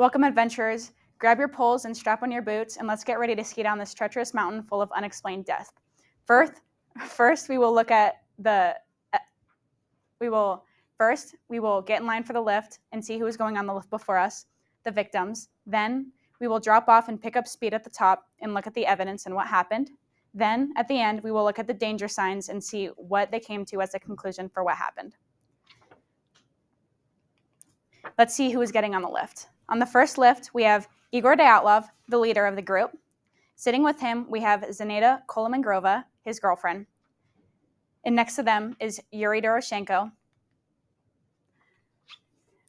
Welcome, adventurers. Grab your poles and strap on your boots, and let's get ready to ski down this treacherous mountain full of unexplained death. First, we will get in line for the lift and see who is going on the lift before us, the victims. Then we will drop off and pick up speed at the top and look at the evidence and what happened. Then, at the end, we will look at the danger signs and see what they came to as a conclusion for what happened. Let's see who is getting on the lift. On the first lift, we have Igor Dyatlov, the leader of the group. Sitting with him, we have Zaneta Kolomengrova, his girlfriend. And next to them is Yuri Doroshenko.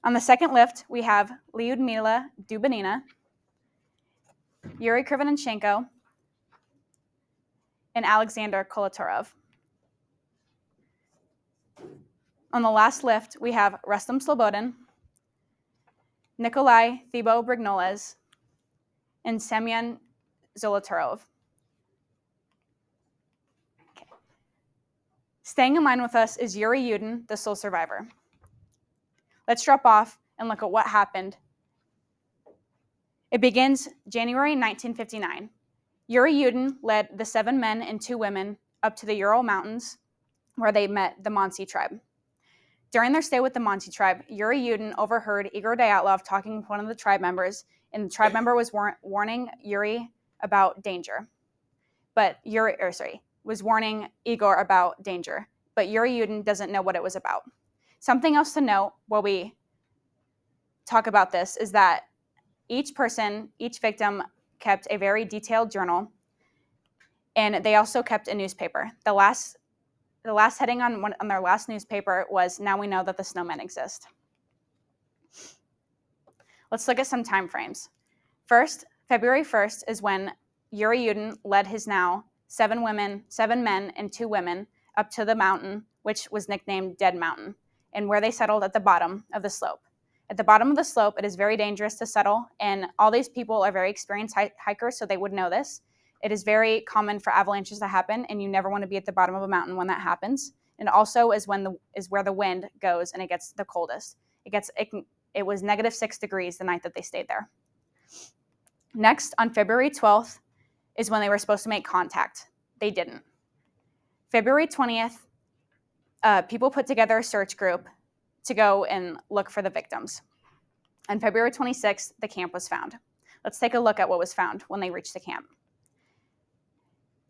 On the second lift, we have Lyudmila Dubanina, Yuri Krivonenchenko, and Alexander Kolotorov. On the last lift, we have Rustam Slobodin, Nikolai Thibault-Brignoles, and Semyon Zolotarov. Okay. Staying in line with us is Yuri Yudin, the sole survivor. Let's drop off and look at what happened. It begins January 1959. Yuri Yudin led the 7 men and 2 women up to the Ural Mountains, where they met the Mansi tribe. During their stay with the Mansi tribe, Yuri Yudin overheard Igor Dyatlov talking with one of the tribe members, and the tribe member was warning Yuri about danger. Was warning Igor about danger, but Yuri Yudin doesn't know what it was about. Something else to note while we talk about this is that each victim kept a very detailed journal, and they also kept a newspaper. The last heading on their last newspaper was, "Now we know that the snowmen exist." Let's look at some time frames. First, February 1st is when Yuri Yudin led his now 7 men and 2 women up to the mountain, which was nicknamed Dead Mountain, and where they settled at the bottom of the slope. At the bottom of the slope, it is very dangerous to settle, and all these people are very experienced hikers, so they would know this. It is very common for avalanches to happen, and you never want to be at the bottom of a mountain when that happens. And also is where the wind goes and it gets the coldest. It was -6 degrees the night that they stayed there. Next, on February 12th, is when they were supposed to make contact. They didn't. February 20th, people put together a search group to go and look for the victims. On February 26th, the camp was found. Let's take a look at what was found when they reached the camp.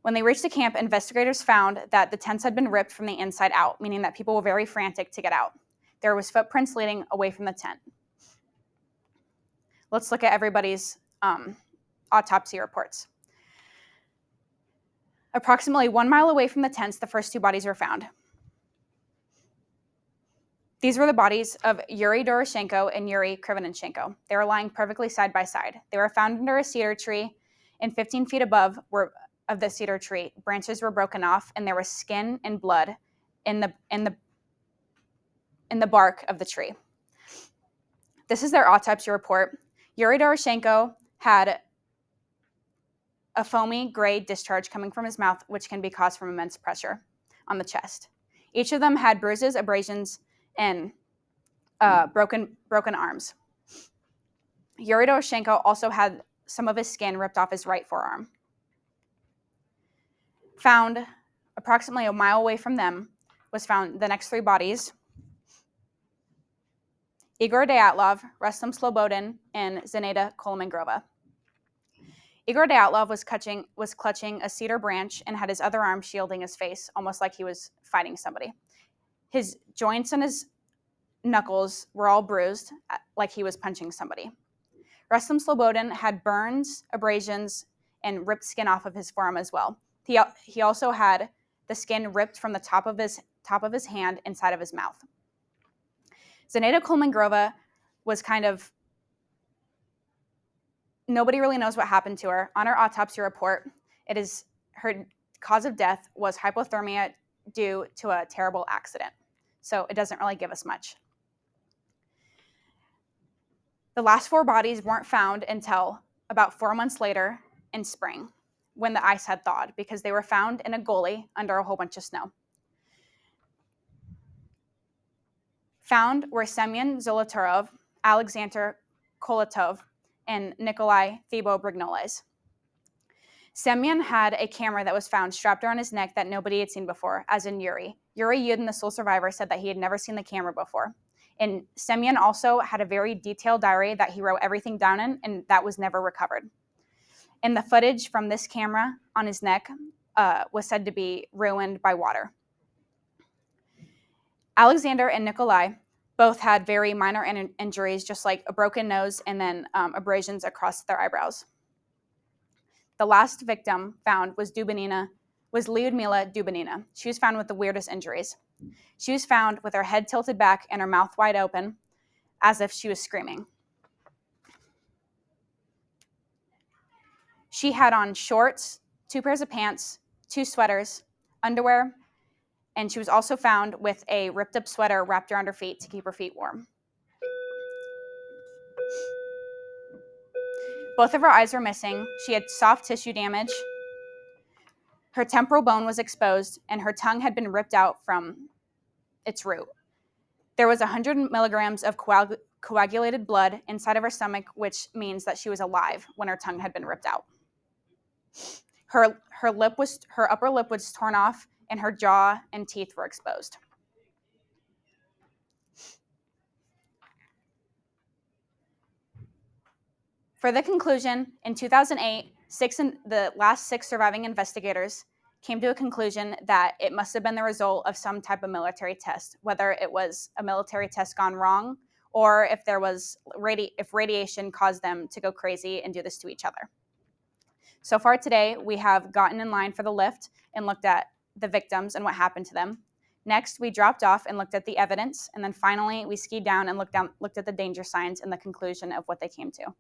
When they reached the camp, investigators found that the tents had been ripped from the inside out, meaning that people were very frantic to get out. There was footprints leading away from the tent. Let's look at everybody's autopsy reports. Approximately 1 mile away from the tents, the first 2 bodies were found. These were the bodies of Yuri Doroshenko and Yuri Krivonenchenko. They were lying perfectly side by side. They were found under a cedar tree, and 15 feet above of the cedar tree, branches were broken off, and there was skin and blood in the bark of the tree. This is their autopsy report. Yuri Doroshenko had a foamy gray discharge coming from his mouth, which can be caused from immense pressure on the chest. Each of them had bruises, abrasions, and broken arms. Yuri Doroshenko also had some of his skin ripped off his right forearm. Found approximately a mile away from them was found the next 3 bodies: Igor Dyatlov, Rustam Slobodin, and Zaneta Kolomengrova. Igor Dyatlov was clutching a cedar branch and had his other arm shielding his face, almost like he was fighting somebody. His joints and his knuckles were all bruised, like he was punching somebody. Rustam Slobodin had burns, abrasions, and ripped skin off of his forearm as well. He also had the skin ripped from the top of his hand inside of his mouth. Zaneta Kolomengrova was nobody really knows what happened to her. On her autopsy report, her cause of death was hypothermia due to a terrible accident. So it doesn't really give us much. The last 4 bodies weren't found until about 4 months later in spring, when the ice had thawed, because they were found in a gully under a whole bunch of snow. Found were Semyon Zolotarov, Alexander Kolotov, and Nikolai Thibeaux-Brignoles. Semyon had a camera that was found strapped around his neck that nobody had seen before, as in Yuri. Yuri Yudin, the sole survivor, said that he had never seen the camera before. And Semyon also had a very detailed diary that he wrote everything down in, and that was never recovered. And the footage from this camera on his neck was said to be ruined by water. Alexander and Nikolai both had very minor injuries, just like a broken nose and then abrasions across their eyebrows. The last victim found was Lyudmila Dubinina. She was found with the weirdest injuries. She was found with her head tilted back and her mouth wide open, as if she was screaming. She had on shorts, 2 pairs of pants, 2 sweaters, underwear, and she was also found with a ripped up sweater wrapped around her feet to keep her feet warm. Both of her eyes were missing. She had soft tissue damage. Her temporal bone was exposed, and her tongue had been ripped out from its root. There was 100 milligrams of coagulated blood inside of her stomach, which means that she was alive when her tongue had been ripped out. Her upper lip was torn off, and her jaw and teeth were exposed. For the conclusion, in 2008, the last 6 surviving investigators came to a conclusion that it must have been the result of some type of military test, whether it was a military test gone wrong or if there was if radiation caused them to go crazy and do this to each other. So far today, we have gotten in line for the lift and looked at the victims and what happened to them. Next, we dropped off and looked at the evidence, and then finally we skied down and looked at the danger signs and the conclusion of what they came to.